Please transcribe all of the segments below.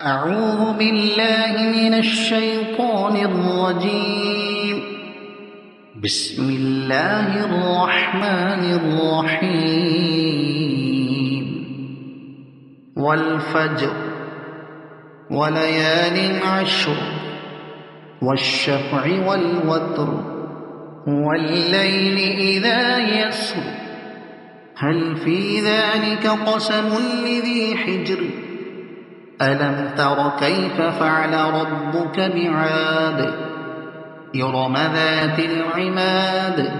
أعوذ بالله من الشيطان الرجيم. بسم الله الرحمن الرحيم. والفجر وليال عشر والشفع والوتر والليل إذا يسر هل في ذلك قسم لذي حجر ألم تر كيف فعل ربك بعاد إرم ذات العماد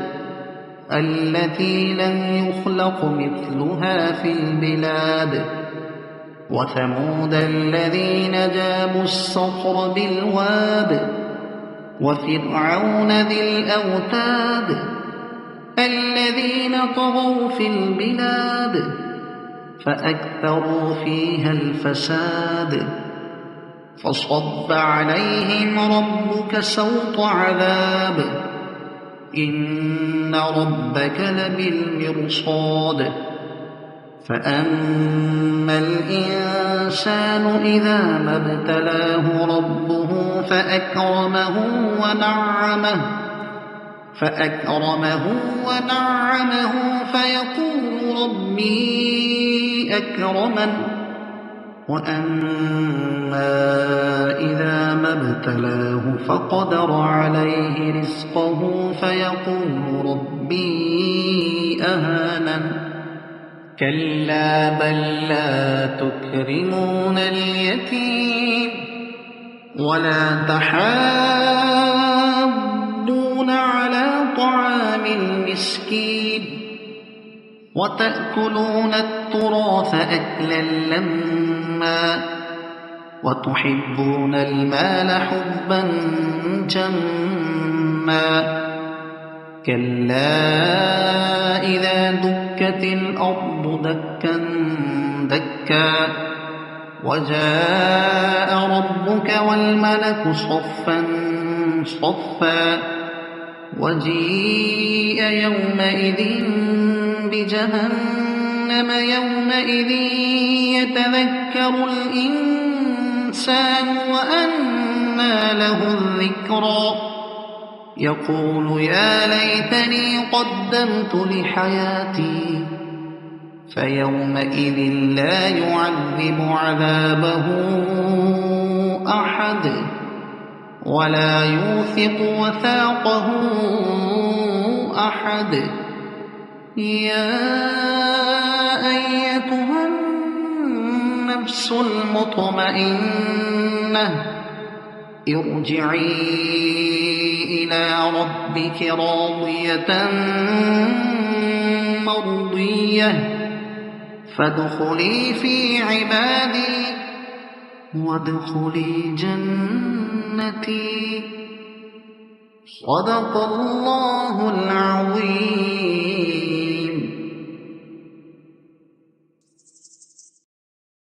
التي لم يخلق مثلها في البلاد وثمود الذين جابوا الصخر بالواد وفرعون ذي الأوتاد الذين طغوا في البلاد فأكثروا فيها الفساد فصب عليهم ربك سوط عذاب إن ربك لبالمرصاد فأما الإنسان إذا ما ابتلاه ربه فأكرمه ونعمه فيقول ربي أكرمن وأما إذا ما ابتلاه فقدر عليه رزقه فيقول ربي أهانن كلا بل لا تكرمون اليتيم ولا تحاضون على طعام المسكين وتأكلون التراث أكلا لما وتحبون المال حبا جما كلا إذا دكت الأرض دكا دكا وجاء ربك والملك صفا صفا وجيء يومئذ بجهنم يومئذ يتذكر الإنسان وأنى له الذكرى يقول يا ليتني قدمت لحياتي فيومئذ لا يعذب عذابه أحد ولا يوثق وثاقه أحد يا أيتها النفس المطمئنة ارجعي إلى ربك راضية مرضية فادخلي في عبادي وادخلي جنتي صدق الله العظيم.